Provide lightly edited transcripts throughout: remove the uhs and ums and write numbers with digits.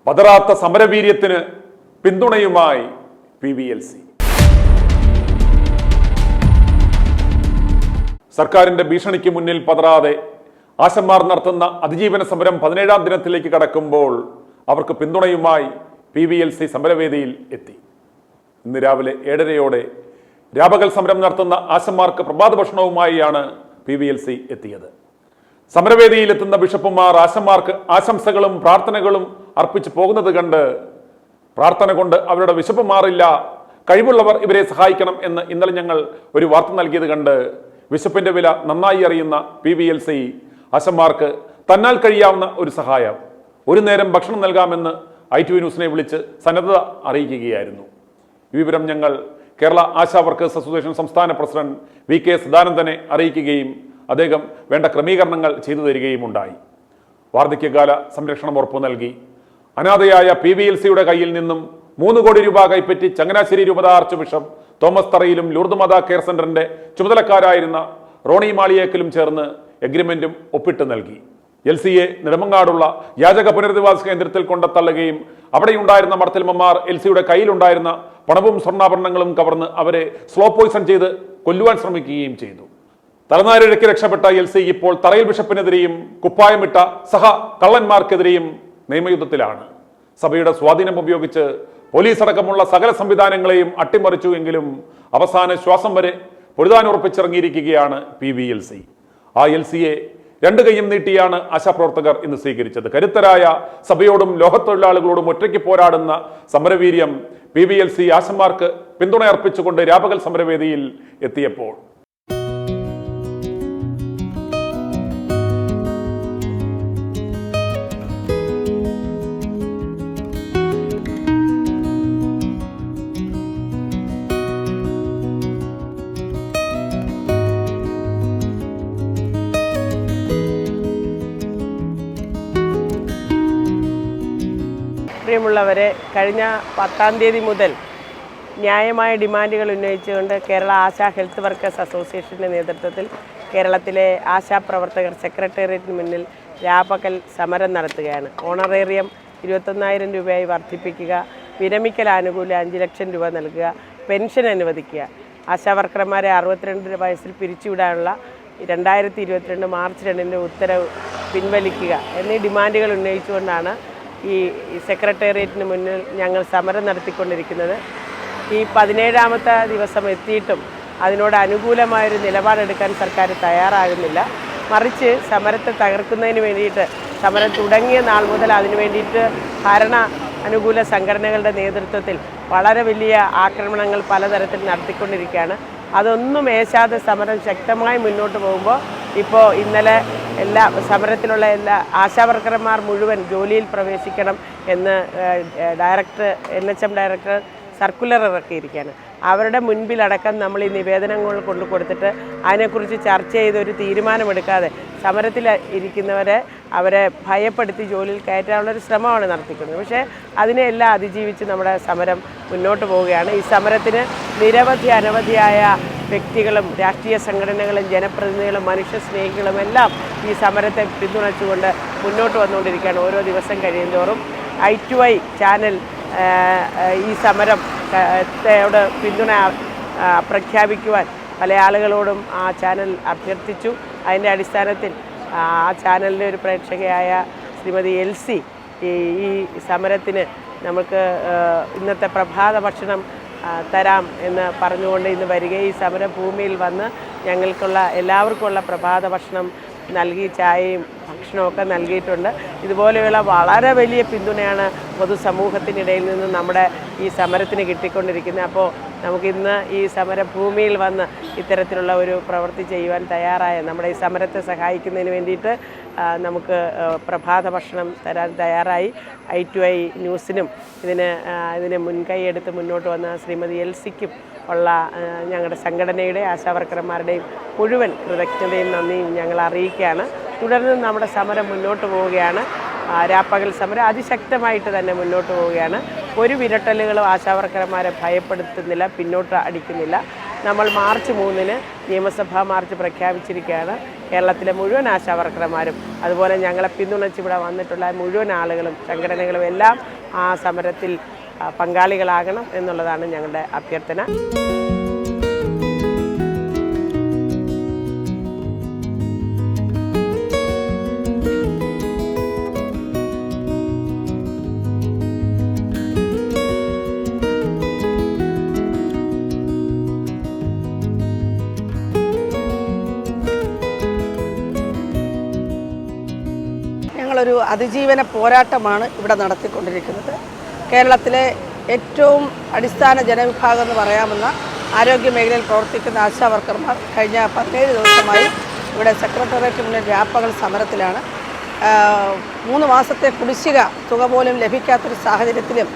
പതറാത്ത സമരവീര്യത്തിന് പിന്തുണയുമായി PVLC. സർക്കാരിന്റെ ഭീഷണിക്ക് മുന്നിൽ പതറാതെ ആശമാർ നടത്തുന്ന അതിജീവന സമരം 17ാം ദിനത്തിലേക്ക് കടക്കുമ്പോൾ അവർക്ക് പിന്തുണയുമായി PVLC സമരവേദിയിൽ എത്തി. ഇന്ന് രാവിലെ 7:30 രാപകൽ സമരം നടത്തുന്ന ആശമാർക്ക് പ്രഭാത ഭക്ഷണവുമായാണ് PVLC എത്തിയത്. സമരവേദിയിൽ എത്തുന്ന ബിഷപ്പുമാർ ആശമാർക്ക് ആശംസകളും പ്രാർത്ഥനകളും അർപ്പിച്ചു പോകുന്നത് കണ്ട് പ്രാർത്ഥന കൊണ്ട് അവരുടെ വിശപ്പ് മാറില്ല, കഴിവുള്ളവർ ഇവരെ സഹായിക്കണം എന്ന് ഇന്നലെ ഞങ്ങൾ ഒരു വാർത്ത നൽകിയത് കണ്ട് വിശപ്പിന്റെ വില നന്നായി അറിയുന്ന PVLC ആശമാർക്ക് തന്നാൽ കഴിയാവുന്ന ഒരു സഹായം, ഒരു നേരം ഭക്ഷണം നൽകാമെന്ന് ITV ന്യൂസിനെ വിളിച്ച് സന്നദ്ധത അറിയിക്കുകയായിരുന്നു. ഈ വിവരം ഞങ്ങൾ കേരള ആശാ വർക്കേഴ്സ് അസോസിയേഷൻ സംസ്ഥാന പ്രസിഡന്റ് VK സദാനന്ദനെ അറിയിക്കുകയും അദ്ദേഹം വേണ്ട ക്രമീകരണങ്ങൾ ചെയ്തു തരികയും ഉണ്ടായി. വാർദ്ധക്യകാല സംരക്ഷണം ഉറപ്പു നൽകി അനാഥയായ PVLCയുടെ കയ്യിൽ നിന്നും 3 കോടി രൂപ കൈപ്പറ്റി ചങ്ങനാശ്ശേരി രൂപത ആർച്ച് ബിഷപ്പ് തോമസ് തറയിലും ലൂർദ് മാതാ കെയർ സെന്ററിന്റെ ചുമതലക്കാരായിരുന്ന റോണി മാളിയേക്കലും ചേർന്ന് എഗ്രിമെന്റും ഒപ്പിട്ട് നൽകി. LCയെ നെടുമങ്ങാടുള്ള യാചക പുനരധിവാസ കേന്ദ്രത്തിൽ കൊണ്ടെത്തള്ളുകയും അവിടെയുണ്ടായിരുന്ന മർത്തൽമമാർ LCയുടെ കയ്യിലുണ്ടായിരുന്ന പണവും സ്വർണ്ണാഭരണങ്ങളും കവർന്ന് അവരെ സ്ലോ പോയിസൺ ചെയ്ത് കൊല്ലുവാൻ ശ്രമിക്കുകയും ചെയ്തു. തലനാരിഴയ്ക്ക് രക്ഷപ്പെട്ട LC ഇപ്പോൾ തറയിൽ ബിഷപ്പിനെതിരെയും കുപ്പായമിട്ട സഹ കള്ളന്മാർക്കെതിരെയും നിയമയുദ്ധത്തിലാണ്. സഭയുടെ സ്വാധീനം ഉപയോഗിച്ച് പോലീസ് അടക്കമുള്ള സകല സംവിധാനങ്ങളെയും അട്ടിമറിച്ചു എങ്കിലും അവസാന ശ്വാസം വരെ പൊരുതാനുറപ്പിച്ചിറങ്ങിയിരിക്കുകയാണ് PVLC. ആ LCയെ 2 കൈയും നീട്ടിയാണ് ആശാപ്രവർത്തകർ ഇന്ന് സ്വീകരിച്ചത്. കരുത്തരായ സഭയോടും ലോകത്തൊഴിലാളികളോടും ഒറ്റയ്ക്ക് പോരാടുന്ന സമരവീര്യം PVLC ആശമാർക്ക് പിന്തുണ അർപ്പിച്ചുകൊണ്ട് രാപകൽ സമരവേദിയിൽ എത്തിയപ്പോൾ പ്രിയമുള്ളവരെ, കഴിഞ്ഞ 10-ാം തീയതി മുതൽ ന്യായമായ ഡിമാൻഡുകൾ ഉന്നയിച്ചുകൊണ്ട് കേരള ആശാ ഹെൽത്ത് വർക്കേഴ്സ് അസോസിയേഷൻ്റെ നേതൃത്വത്തിൽ കേരളത്തിലെ ആശാപ്രവർത്തകർ സെക്രട്ടേറിയറ്റിന് മുന്നിൽ രാപകൽ സമരം നടത്തുകയാണ്. ഓണറേറിയം 21,000 രൂപയായി വർദ്ധിപ്പിക്കുക, വിരമിക്കൽ ആനുകൂല്യം 5 ലക്ഷം രൂപ നൽകുക, പെൻഷൻ അനുവദിക്കുക, ആശാവർക്കർമാരെ 62 വയസ്സിൽ പിരിച്ചുവിടാനുള്ള 2022 മാർച്ച് 2 ഉത്തരവ് പിൻവലിക്കുക എന്നീ ഡിമാൻഡുകൾ ഉന്നയിച്ചുകൊണ്ടാണ് ഈ സെക്രട്ടേറിയറ്റിന് മുന്നിൽ ഞങ്ങൾ സമരം നടത്തിക്കൊണ്ടിരിക്കുന്നത്. ഈ 17ാമത്തെ ദിവസം എത്തിയിട്ടും അതിനോട് അനുകൂലമായൊരു നിലപാടെടുക്കാൻ സർക്കാർ തയ്യാറാകുന്നില്ല. മറിച്ച് സമരത്തെ തകർക്കുന്നതിന് വേണ്ടിയിട്ട് സമരം തുടങ്ങിയ നാൾ മുതൽ അതിനു വേണ്ടിയിട്ട് ഭരണ അനുകൂല സംഘടനകളുടെ നേതൃത്വത്തിൽ വളരെ വലിയ ആക്രമണങ്ങൾ പലതരത്തിൽ നടത്തിക്കൊണ്ടിരിക്കുകയാണ്. അതൊന്നും ഏശാതെ സമരം ശക്തമായി മുന്നോട്ട് പോകുമ്പോൾ ഇപ്പോൾ ഇന്നലെ സമരത്തിലുള്ള എല്ലാ ആശാവർക്കർമാർ മുഴുവൻ ജോലിയിൽ പ്രവേശിക്കണം എന്ന് NHM ഡയറക്ടർ സർക്കുലർ ഇറക്കിയിരിക്കുകയാണ്. അവരുടെ മുൻപിലടക്കം നമ്മൾ ഈ നിവേദനങ്ങൾ കൊണ്ടു കൊടുത്തിട്ട് അതിനെക്കുറിച്ച് ചർച്ച ചെയ്ത് ഒരു തീരുമാനമെടുക്കാതെ സമരത്തിൽ ഇരിക്കുന്നവരെ അവരെ ഭയപ്പെടുത്തി ജോലിയിൽ കയറ്റാനുള്ളൊരു ശ്രമമാണ് നടത്തിക്കുന്നത്. പക്ഷേ അതിനെല്ലാം അതിജീവിച്ച് നമ്മുടെ സമരം മുന്നോട്ട് പോവുകയാണ്. ഈ സമരത്തിന് അനവധിയായ വ്യക്തികളും രാഷ്ട്രീയ സംഘടനകളും ജനപ്രതിനിധികളും മനുഷ്യസ്നേഹികളും എല്ലാം ഈ സമരത്തെ പിന്തുണച്ചുകൊണ്ട് മുന്നോട്ട് വന്നുകൊണ്ടിരിക്കുകയാണ്. ഓരോ ദിവസം കഴിയുന്തോറും ITV ചാനൽ ഈ സമരത്തോട് പിന്തുണ പ്രഖ്യാപിക്കുവാൻ പല ആളുകളോടും ആ ചാനൽ അഭ്യർത്ഥിച്ചു. അതിൻ്റെ അടിസ്ഥാനത്തിൽ ആ ചാനലിൻ്റെ ഒരു പ്രേക്ഷകയായ ശ്രീമതി LC ഈ സമരത്തിന് നമുക്ക് ഇന്നത്തെ പ്രഭാത ഭക്ഷണം തരാം എന്ന് പറഞ്ഞുകൊണ്ട് ഇന്ന് വരികയും ഈ സമരഭൂമിയിൽ വന്ന് ഞങ്ങൾക്കുള്ള എല്ലാവർക്കുമുള്ള പ്രഭാത ഭക്ഷണം നൽകി ചായയും ഭക്ഷണമൊക്കെ നൽകിയിട്ടുണ്ട്. ഇതുപോലെയുള്ള വളരെ വലിയ പിന്തുണയാണ് പൊതുസമൂഹത്തിനിടയിൽ നിന്ന് നമ്മുടെ ഈ സമരത്തിന് കിട്ടിക്കൊണ്ടിരിക്കുന്നത്. അപ്പോൾ നമുക്കിന്ന് ഈ സമരഭൂമിയിൽ വന്ന് ഇത്തരത്തിലുള്ള ഒരു പ്രവൃത്തി ചെയ്യുവാൻ തയ്യാറായ നമ്മുടെ ഈ സമരത്തെ സഹായിക്കുന്നതിന് വേണ്ടിയിട്ട് നമുക്ക് പ്രഭാത ഭക്ഷണം തരാൻ തയ്യാറായി ITV ന്യൂസിനും ഇതിന് മുൻകൈ എടുത്ത് മുന്നോട്ട് വന്ന ശ്രീമതി LCക്കും ഉള്ള ഞങ്ങളുടെ സംഘടനയുടെ ആശാവർക്കർമാരുടെയും മുഴുവൻ കൃതജ്ഞതയും നന്ദിയും ഞങ്ങൾ അറിയിക്കുകയാണ്. തുടർന്ന് നമ്മുടെ സമരം മുന്നോട്ട് പോവുകയാണ്. രാപ്പകൽ സമരം അതിശക്തമായിട്ട് തന്നെ മുന്നോട്ട് പോവുകയാണ്. ഒരു വിരട്ടലുകളും ആശാവർക്കർമാരെ ഭയപ്പെടുത്തുന്നില്ല, പിന്നോട്ട് അടിക്കുന്നില്ല. നമ്മൾ മാർച്ച് 3-ന് നിയമസഭാ മാർച്ച് പ്രഖ്യാപിച്ചിരിക്കുകയാണ്. കേരളത്തിലെ മുഴുവൻ ആശാവർക്കർമാരും അതുപോലെ ഞങ്ങളെ പിന്തുണച്ച് ഇവിടെ വന്നിട്ടുള്ള മുഴുവൻ ആളുകളും സംഘടനകളും എല്ലാം ആ സമരത്തിൽ പങ്കാളികളാകണം എന്നുള്ളതാണ് ഞങ്ങളുടെ അഭ്യർത്ഥന. ഞങ്ങളൊരു അതിജീവന പോരാട്ടമാണ് ഇവിടെ നടത്തിക്കൊണ്ടിരിക്കുന്നത്. കേരളത്തിലെ ഏറ്റവും അടിസ്ഥാന ജനവിഭാഗം എന്ന് പറയാമെന്ന ആരോഗ്യ മേഖലയിൽ പ്രവർത്തിക്കുന്ന ആശാ വർക്കർമാർ കഴിഞ്ഞ 17 ദിവസമായി ഇവിടെ സെക്രട്ടേറിയറ്റിന് മുന്നിൽ വ്യാപക സമരത്തിലാണ്. 3 മാസത്തെ കുടിശ്ശിക തുക പോലും ലഭിക്കാത്തൊരു സാഹചര്യത്തിലും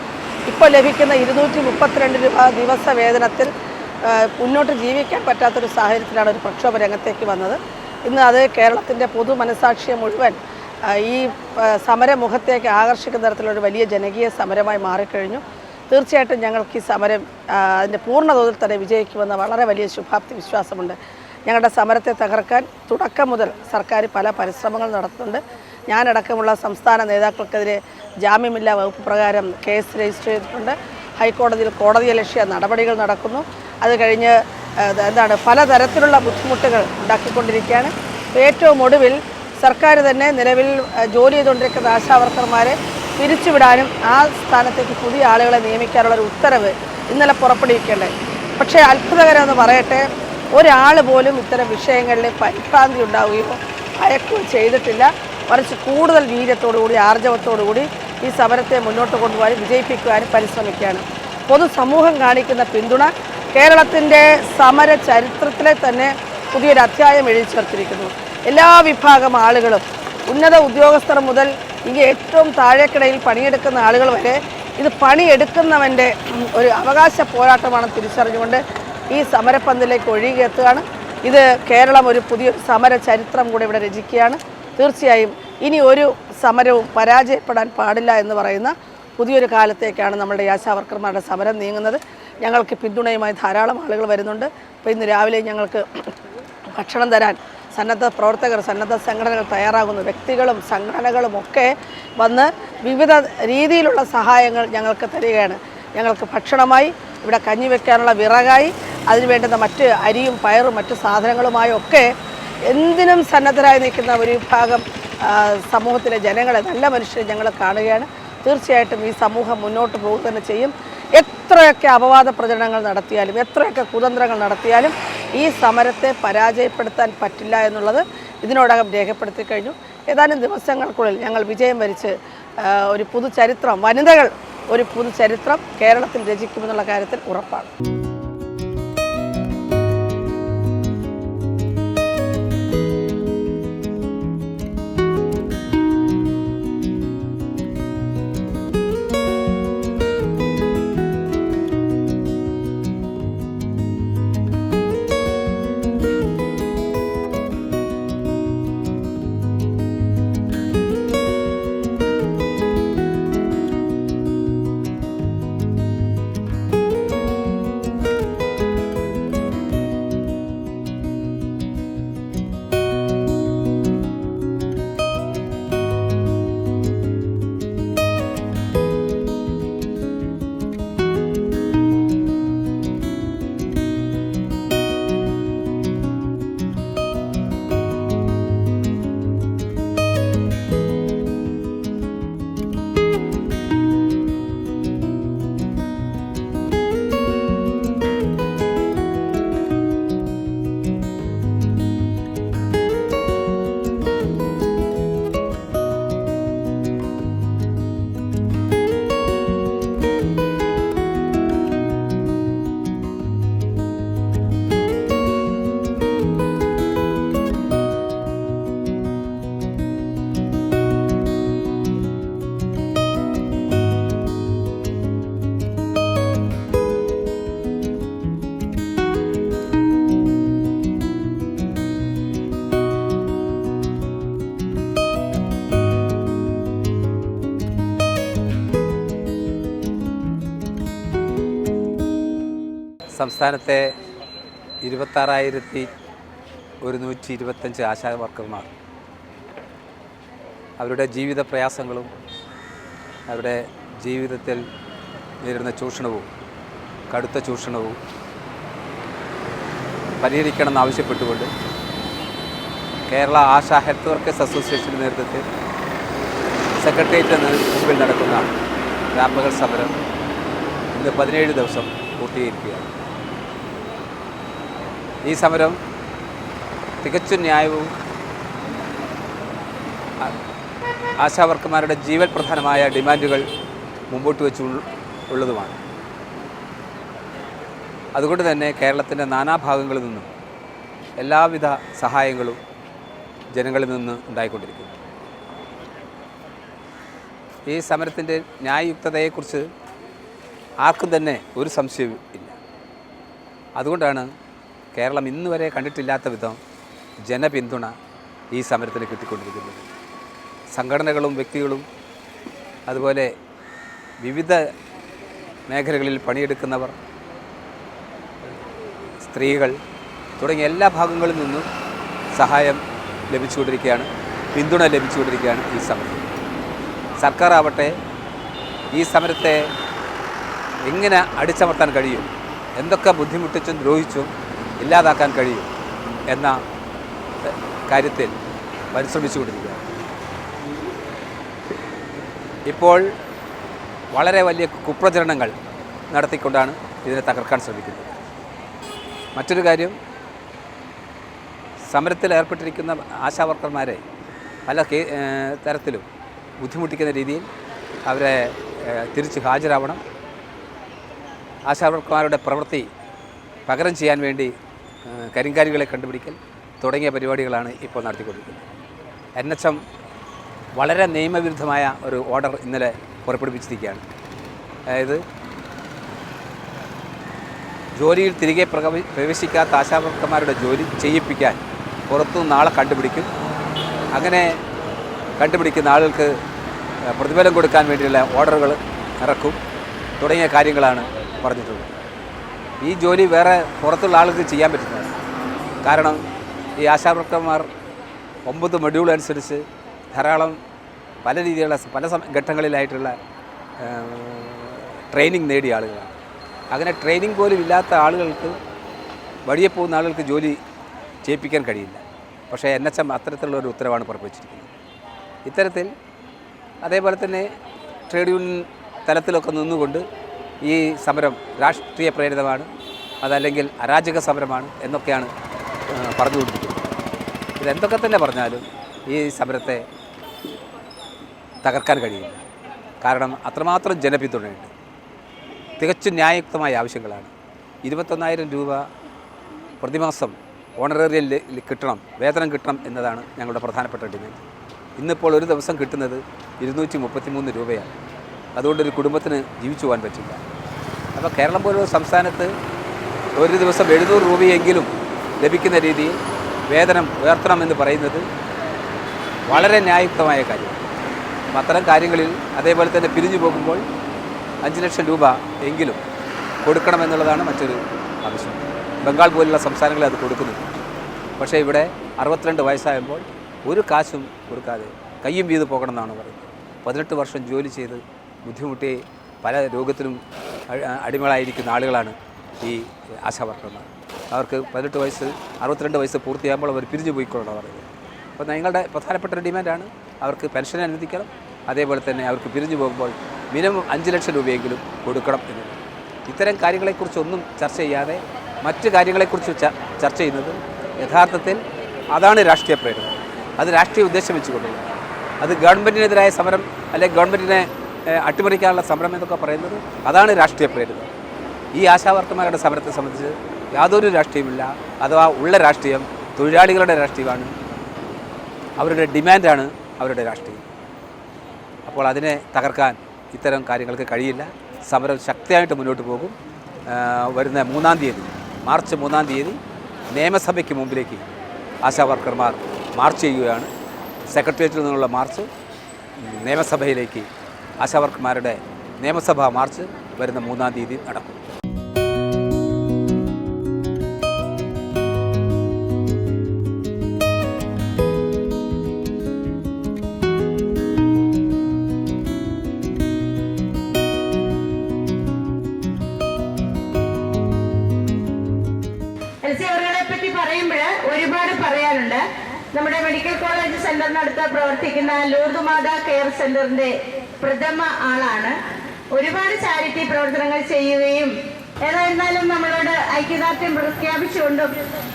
ഇപ്പോൾ ലഭിക്കുന്ന 232 രൂപ ദിവസ വേതനത്തിൽ മുന്നോട്ട് ജീവിക്കാൻ പറ്റാത്തൊരു സാഹചര്യത്തിലാണ് ഒരു പ്രക്ഷോഭ രംഗത്തേക്ക് വന്നത്. ഇന്ന് അത് കേരളത്തിൻ്റെ പൊതു മനസാക്ഷിയെ മുഴുവൻ ഈ സമരമുഖത്തേക്ക് ആകർഷിക്കുന്ന തരത്തിലൊരു വലിയ ജനകീയ സമരമായി മാറിക്കഴിഞ്ഞു. തീർച്ചയായിട്ടും ഞങ്ങൾക്ക് ഈ സമരം അതിൻ്റെ പൂർണ്ണതോതിൽ തന്നെ വിജയിക്കുമെന്ന വളരെ വലിയ ശുഭാപ്തി വിശ്വാസമുണ്ട്. ഞങ്ങളുടെ സമരത്തെ തകർക്കാൻ തുടക്കം മുതൽ സർക്കാർ പല പരിശ്രമങ്ങൾ നടത്തുന്നുണ്ട്. ഞാനടക്കമുള്ള സംസ്ഥാന നേതാക്കൾക്കെതിരെ ജാമ്യമില്ലാ വകുപ്പ് പ്രകാരം കേസ് രജിസ്റ്റർ ചെയ്തിട്ടുണ്ട്. ഹൈക്കോടതിയിൽ കോടതിയലക്ഷ്യ നടപടികൾ നടക്കുന്നു. അത് കഴിഞ്ഞ് പലതരത്തിലുള്ള ബുദ്ധിമുട്ടുകൾ ഉണ്ടാക്കിക്കൊണ്ടിരിക്കുകയാണ്. ഏറ്റവും ഒടുവിൽ സർക്കാർ തന്നെ നിലവിൽ ജോലി ചെയ്തുകൊണ്ടിരിക്കുന്ന ആശാവർക്കർമാരെ പിരിച്ചുവിടാനും ആ സ്ഥാനത്തേക്ക് പുതിയ ആളുകളെ നിയമിക്കാനുള്ളൊരു ഉത്തരവ് ഇന്നലെ പുറപ്പെടുവിക്കേണ്ടത്. പക്ഷേ അത്ഭുതകരമെന്ന് പറയട്ടെ, ഒരാൾ പോലും ഇത്തരം വിഷയങ്ങളിൽ പരിഭ്രാന്തി ഉണ്ടാവുകയോ ഭയക്കുകയോ ചെയ്തിട്ടില്ല. മറിച്ച് കൂടുതൽ വീര്യത്തോടുകൂടി ആർജവത്തോടുകൂടി ഈ സമരത്തെ മുന്നോട്ട് കൊണ്ടുപോകാനും വിജയിപ്പിക്കുവാനും പരിശ്രമിക്കുകയാണ്. പൊതുസമൂഹം കാണിക്കുന്ന പിന്തുണ കേരളത്തിൻ്റെ സമര ചരിത്രത്തിലെ തന്നെ പുതിയൊരു അധ്യായം എഴുതി ചേർത്തിരിക്കുന്നു. എല്ലാ വിഭാഗം ആളുകളും, ഉന്നത ഉദ്യോഗസ്ഥർ മുതൽ ഇങ്ങനെ ഏറ്റവും താഴേക്കിടയിൽ പണിയെടുക്കുന്ന ആളുകൾ വരെ ഇത് പണിയെടുക്കുന്നവൻ്റെ ഒരു അവകാശ പോരാട്ടമാണെന്ന് തിരിച്ചറിഞ്ഞുകൊണ്ട് ഈ സമരപ്പന്തലിലേക്ക് ഒഴുകിയെത്തുകയാണ്. ഇത് കേരളം ഒരു പുതിയൊരു സമര ചരിത്രം കൂടെ ഇവിടെ രചിക്കുകയാണ്. തീർച്ചയായും ഇനി ഒരു സമരവും പരാജയപ്പെടാൻ പാടില്ല എന്ന് പറയുന്ന പുതിയൊരു കാലത്തേക്കാണ് നമ്മുടെ ആശാവർക്കർമാരുടെ സമരം നീങ്ങുന്നത്. ഞങ്ങൾക്ക് പിന്തുണയുമായി ധാരാളം ആളുകൾ വരുന്നുണ്ട്. അപ്പോൾ ഇന്ന് രാവിലെ ഞങ്ങൾക്ക് ഭക്ഷണം തരാൻ സന്നദ്ധ പ്രവർത്തകർ, സന്നദ്ധ സംഘടനകൾ തയ്യാറാകുന്നു. വ്യക്തികളും സംഘടനകളും ഒക്കെ വന്ന് വിവിധ രീതിയിലുള്ള സഹായങ്ങൾ ഞങ്ങൾക്ക് തരികയാണ്. ഞങ്ങൾക്ക് ഭക്ഷണമായി, ഇവിടെ കഞ്ഞി വയ്ക്കാനുള്ള വിറകായി, അതിന് വേണ്ടുന്ന മറ്റ് അരിയും പയറും മറ്റ് സാധനങ്ങളുമായി ഒക്കെ എന്തിനും സന്നദ്ധരായി നിൽക്കുന്ന ഒരു വിഭാഗം സമൂഹത്തിലെ ജനങ്ങളെ, നല്ല മനുഷ്യരെ ഞങ്ങൾ കാണുകയാണ്. തീർച്ചയായിട്ടും ഈ സമൂഹം മുന്നോട്ട് പോകുക തന്നെ ചെയ്യും. എത്രയൊക്കെ അപവാദ പ്രചരണങ്ങൾ നടത്തിയാലും, എത്രയൊക്കെ കുതന്ത്രങ്ങൾ നടത്തിയാലും ഈ സമരത്തെ പരാജയപ്പെടുത്താൻ പറ്റില്ല എന്നുള്ളത് ഇതിനോടകം രേഖപ്പെടുത്തി കഴിഞ്ഞു. ഏതാനും ദിവസങ്ങൾക്കുള്ളിൽ ഞങ്ങൾ വിജയം വരിച്ച് ഒരു പുതുചരിത്രം, വനിതകൾ ഒരു പുതുചരിത്രം കേരളത്തിൽ രചിക്കുമെന്നുള്ള കാര്യത്തിൽ ഉറപ്പാണ്. സംസ്ഥാനത്തെ 26,125 ആശാ വർക്കർമാർ അവരുടെ ജീവിത പ്രയാസങ്ങളും അവരുടെ ജീവിതത്തിൽ നേരിടുന്ന ചൂഷണവും കടുത്ത ചൂഷണവും പരിഹരിക്കണമെന്നാവശ്യപ്പെട്ടുകൊണ്ട് കേരള ആശാ ഹെൽത്ത് വർക്കേഴ്സ് അസോസിയേഷൻ്റെ നേതൃത്വത്തിൽ സെക്രട്ടേറിയറ്റിന് മുമ്പിൽ നടക്കുന്ന രാപ്പകൽ സമരം ഇന്ന് 17 ദിവസം പൂർത്തീകരിക്കുകയാണ്. ഈ സമരം തികച്ചും ന്യായവും ആശാവർക്കർമാരുടെ ജീവൽ പ്രധാനമായ ഡിമാൻഡുകൾ മുമ്പോട്ട് വെച്ചുള്ളതുമാണ്. അതുകൊണ്ട് തന്നെ കേരളത്തിൻ്റെ നാനാഭാഗങ്ങളിൽ നിന്നും എല്ലാവിധ സഹായങ്ങളും ജനങ്ങളിൽ നിന്ന് ഉണ്ടായിക്കൊണ്ടിരിക്കുന്നു. ഈ സമരത്തിൻ്റെ ന്യായയുക്തതയെക്കുറിച്ച് ആർക്കും തന്നെ ഒരു സംശയവും ഇല്ല. അതുകൊണ്ടാണ് കേരളം ഇന്നുവരെ കണ്ടിട്ടില്ലാത്ത വിധം ജനപിന്തുണ ഈ സമരത്തിന് കിട്ടിക്കൊണ്ടിരിക്കുന്നത്. സംഘടനകളും വ്യക്തികളും അതുപോലെ വിവിധ മേഖലകളിൽ പണിയെടുക്കുന്നവർ, സ്ത്രീകൾ തുടങ്ങിയ എല്ലാ ഭാഗങ്ങളിൽ നിന്നും സഹായം ലഭിച്ചുകൊണ്ടിരിക്കുകയാണ്, പിന്തുണ ലഭിച്ചുകൊണ്ടിരിക്കുകയാണ് ഈ സമരം. സർക്കാർ ആവട്ടെ ഈ സമരത്തെ എങ്ങനെ അടിച്ചമർത്താൻ കഴിയും, എന്തൊക്കെ ബുദ്ധിമുട്ടിച്ചും ദ്രോഹിച്ചും ഇല്ലാതാക്കാൻ കഴിയും എന്ന കാര്യത്തിൽ പരിശ്രമിച്ചുകൊണ്ടിരിക്കുകയാണ്. ഇപ്പോൾ വളരെ വലിയ കുപ്രചരണങ്ങൾ നടത്തിക്കൊണ്ടാണ് ഇതിനെ തകർക്കാൻ ശ്രമിക്കുന്നത്. മറ്റൊരു കാര്യം, സമരത്തിൽ ഏർപ്പെട്ടിരിക്കുന്ന ആശാവർക്കർമാരെ പല തരത്തിലും ബുദ്ധിമുട്ടിക്കുന്ന രീതിയിൽ അവരെ തിരിച്ച് ഹാജരാവണം, ആശാവർക്കർമാരുടെ പ്രവൃത്തി പകരം ചെയ്യാൻ വേണ്ടി കരിങ്കാരികളെ കണ്ടുപിടിക്കൽ തുടങ്ങിയ പരിപാടികളാണ് ഇപ്പോൾ നടത്തിക്കൊണ്ടിരിക്കുന്നത്. NHM വളരെ നിയമവിരുദ്ധമായ ഒരു ഓർഡർ ഇന്നലെ പുറപ്പെടുവിച്ചിരിക്കുകയാണ്. അതായത് ജോലിയിൽ തിരികെ പ്രവേശിക്കാത്ത ആശാവർക്കർമാരുടെ ജോലി ചെയ്യിപ്പിക്കാൻ പുറത്തുനിന്ന് ആളെ കണ്ടുപിടിക്കും. അങ്ങനെ കണ്ടുപിടിക്കുന്ന ആളുകൾക്ക് പ്രതിഫലം കൊടുക്കാൻ വേണ്ടിയുള്ള ഓർഡറുകൾ ഇറക്കും തുടങ്ങിയ കാര്യങ്ങളാണ് പറഞ്ഞിട്ടുള്ളത്. ഈ ജോലി വേറെ പുറത്തുള്ള ആൾക്ക് ചെയ്യാൻ പറ്റുന്നതാണ്. കാരണം ഈ ആശാവർക്കർമാർ 9 മൊഡ്യൂൾ അനുസരിച്ച് ധാരാളം പല രീതിയിലുള്ള പല ഘട്ടങ്ങളിലായിട്ടുള്ള ട്രെയിനിങ് നേടിയ ആളുകളാണ്. അങ്ങനെ ട്രെയിനിങ് പോലും ഇല്ലാത്ത ആളുകൾക്ക് വഴിയെ പോകുന്ന ആളുകൾക്ക് ജോലി ചെയ്യിപ്പിക്കാൻ കഴിയില്ല. പക്ഷേ NHM അത്തരത്തിലുള്ള ഒരു ഉത്തരവാണ് പുറപ്പെടുവിച്ചിരിക്കുന്നത്. ഇത്തരത്തിൽ അതേപോലെ തന്നെ ട്രേഡ് യൂണിയൻ തലത്തിലൊക്കെ നിന്നുകൊണ്ട് ഈ സമരം രാഷ്ട്രീയ പ്രേരിതമാണ്, അതല്ലെങ്കിൽ അരാജക സമരമാണ് എന്നൊക്കെയാണ് പറഞ്ഞുകൊണ്ടിരിക്കുന്നത്. ഇതെന്തൊക്കെ തന്നെ പറഞ്ഞാലും ഈ സമരത്തെ തകർക്കാൻ കഴിയില്ല. കാരണം അത്രമാത്രം ജനപിന്തുണയുണ്ട്. തികച്ചും ന്യായയുക്തമായ ആവശ്യങ്ങളാണ്. 21,000 രൂപ പ്രതിമാസം ഓണറേറിയം കിട്ടണം, വേതനം കിട്ടണം എന്നതാണ് ഞങ്ങളുടെ പ്രധാനപ്പെട്ട ഡിമാൻഡ്. ഇന്നിപ്പോൾ ഒരു ദിവസം കിട്ടുന്നത് 233 രൂപയാണ്. അതുകൊണ്ടൊരു കുടുംബത്തിന് ജീവിച്ചു പോകാൻ പറ്റില്ല. അപ്പോൾ കേരളം പോലുള്ള സംസ്ഥാനത്ത് ഒരു ദിവസം 700 രൂപയെങ്കിലും ലഭിക്കുന്ന രീതിയിൽ വേതനം ഉയർത്തണം എന്ന് പറയുന്നത് വളരെ ന്യായയുക്തമായ കാര്യമാണ്. അപ്പം അത്തരം കാര്യങ്ങളിൽ അതേപോലെ തന്നെ പിരിഞ്ഞു പോകുമ്പോൾ 5 ലക്ഷം രൂപ എങ്കിലും കൊടുക്കണമെന്നുള്ളതാണ് മറ്റൊരു ആവശ്യം. ബംഗാൾ പോലുള്ള സംസ്ഥാനങ്ങളിൽ അത് കൊടുക്കുന്നുണ്ട്. പക്ഷേ ഇവിടെ 62 വയസ്സാകുമ്പോൾ ഒരു കാശും കൊടുക്കാതെ കയ്യും വീത് പോകണമെന്നാണ് പറയുന്നത്. 18 വർഷം ജോലി ചെയ്ത് ബുദ്ധിമുട്ടി പല രോഗത്തിനും അടിമകളായിരിക്കുന്ന ആളുകളാണ് ഈ ആശാവർക്കർമാർ. അവർക്ക് 18 വയസ്സ് 62 വയസ്സ് പൂർത്തിയാകുമ്പോൾ അവർ പിരിഞ്ഞു പോയിക്കൊള്ളണം പറയുന്നത്. അപ്പോൾ ഞങ്ങളുടെ പ്രധാനപ്പെട്ട ഒരു ഡിമാൻഡാണ് അവർക്ക് പെൻഷൻ അനുവദിക്കണം, അതേപോലെ തന്നെ അവർക്ക് പിരിഞ്ഞു പോകുമ്പോൾ മിനിമം 5 ലക്ഷം രൂപയെങ്കിലും കൊടുക്കണം എന്നത്. ഇത്തരം കാര്യങ്ങളെക്കുറിച്ചൊന്നും ചർച്ച ചെയ്യാതെ മറ്റ് കാര്യങ്ങളെക്കുറിച്ച് ചർച്ച ചെയ്യുന്നത് യഥാർത്ഥത്തിൽ അതാണ് രാഷ്ട്രീയ പ്രേരണ. അത് രാഷ്ട്രീയ ഉദ്ദേശം വെച്ചുകൊണ്ടുള്ള, അത് ഗവൺമെൻറ്റിനെതിരായ സമരം അല്ലെങ്കിൽ ഗവൺമെൻറ്റിനെ അട്ടിമറിക്കാനുള്ള സമരം എന്നൊക്കെ പറയുന്നത് അതാണ് രാഷ്ട്രീയ പ്രേരിതം. ഈ ആശാവർക്കർമാരുടെ സമരത്തെ സംബന്ധിച്ച് യാതൊരു രാഷ്ട്രീയമില്ല. അഥവാ ഉള്ള രാഷ്ട്രീയം തൊഴിലാളികളുടെ രാഷ്ട്രീയമാണ്, അവരുടെ ഡിമാൻഡാണ് അവരുടെ രാഷ്ട്രീയം. അപ്പോൾ അതിനെ തകർക്കാൻ ഇത്തരം കാര്യങ്ങൾക്ക് കഴിയില്ല. സമരം ശക്തിയായിട്ട് മുന്നോട്ട് പോകും. വരുന്ന 3-ാം തീയതി, മാർച്ച് 3-ാം തീയതി നിയമസഭയ്ക്ക് മുമ്പിലേക്ക് ആശാവർക്കർമാർ മാർച്ച് ചെയ്യുകയാണ്. സെക്രട്ടേറിയറ്റിൽ നിന്നുള്ള മാർച്ച് നിയമസഭയിലേക്ക്, ആശാവർക്കർമാരുടെ നിയമസഭാ മാർച്ച് വരുന്ന 3-ാം തീയതി നടക്കും. നമ്മുടെ മെഡിക്കൽ കോളേജ് സെന്ററിനടുത്ത് പ്രവർത്തിക്കുന്ന ലൂർദ് മാതാ കെയർ സെന്ററിന്റെ പ്രഥമ ആളാണ്. ഒരുപാട് ചാരിറ്റി പ്രവർത്തനങ്ങൾ ചെയ്യുകയും ഏതായിരുന്നാലും നമ്മളോട് ഐക്യദാർഢ്യം പ്രഖ്യാപിച്ചുകൊണ്ടും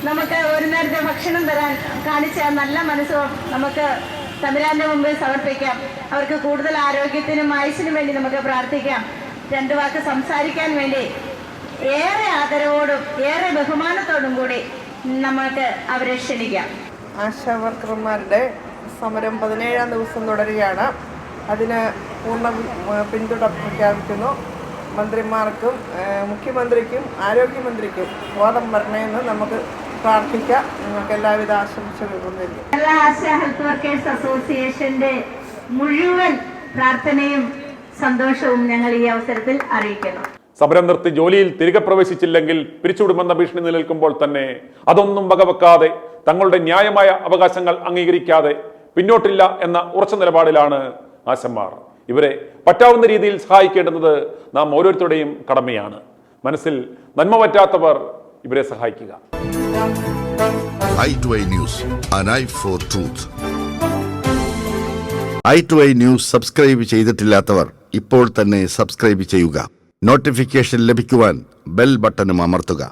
നമുക്ക് ഒരു നേരത്തെ ഭക്ഷണം തരാൻ കാണിച്ച നല്ല മനസ്സും നമുക്ക് തമ്പുരാന്റെ മുമ്പിൽ സമർപ്പിക്കാം. അവർക്ക് കൂടുതൽ ആരോഗ്യത്തിനും ആയുസ്സിനും വേണ്ടി നമുക്ക് പ്രാർത്ഥിക്കാം. രണ്ടു വാക്ക് സംസാരിക്കാൻ വേണ്ടി ഏറെ ആദരവോടും ഏറെ ബഹുമാനത്തോടും കൂടി നമുക്ക് അവരെ ക്ഷണിക്കാം. ആശാ വർക്കർമാരുടെ സമരം 17-ാം ദിവസം തുടരുകയാണ്. അതിന് പൂർണ്ണ പിന്തുണ പ്രഖ്യാപിക്കുന്നു. മന്ത്രിമാർക്കും മുഖ്യമന്ത്രിക്കും ആരോഗ്യമന്ത്രിക്കും ബോധം വരണമെന്ന് നമുക്ക് പ്രാർത്ഥിക്കാം. നിങ്ങൾക്ക് എല്ലാവിധ ആശംസകളും നൽകും. കേരള ആശാ ഹെൽത്ത് വർക്കേഴ്സ് അസോസിയേഷന്റെ മുഴുവൻ പ്രാർത്ഥനയും സന്തോഷവും ഞങ്ങൾ ഈ അവസരത്തിൽ അറിയിക്കുന്നു. സമരം നിർത്തി ജോലിയിൽ തിരികെ പ്രവേശിച്ചില്ലെങ്കിൽ പിരിച്ചുവിടുമെന്ന ഭീഷണി നിലനിൽക്കുമ്പോൾ തന്നെ അതൊന്നും വകവെക്കാതെ തങ്ങളുടെ ന്യായമായ അവകാശങ്ങൾ അംഗീകരിക്കാതെ പിന്നോട്ടില്ല എന്ന ഉറച്ച നിലപാടിലാണ് ആശമാർ. ഇവരെ പറ്റാവുന്ന രീതിയിൽ സഹായിക്കേണ്ടുന്നത് നാം ഓരോരുത്തരുടെയും കടമയാണ്. മനസ്സിൽ നന്മ പറ്റാത്തവർ ഇവരെ സഹായിക്കുക. i2i News, an eye for truth. i2i News subscribe ചെയ്തിട്ടില്ലാത്തവർ ഇപ്പോൾ തന്നെ സബ്സ്ക്രൈബ് ചെയ്യുക. നോട്ടിഫിക്കേഷൻ ലഭിക്കുവാൻ ബെൽ ബട്ടണും അമർത്തുക.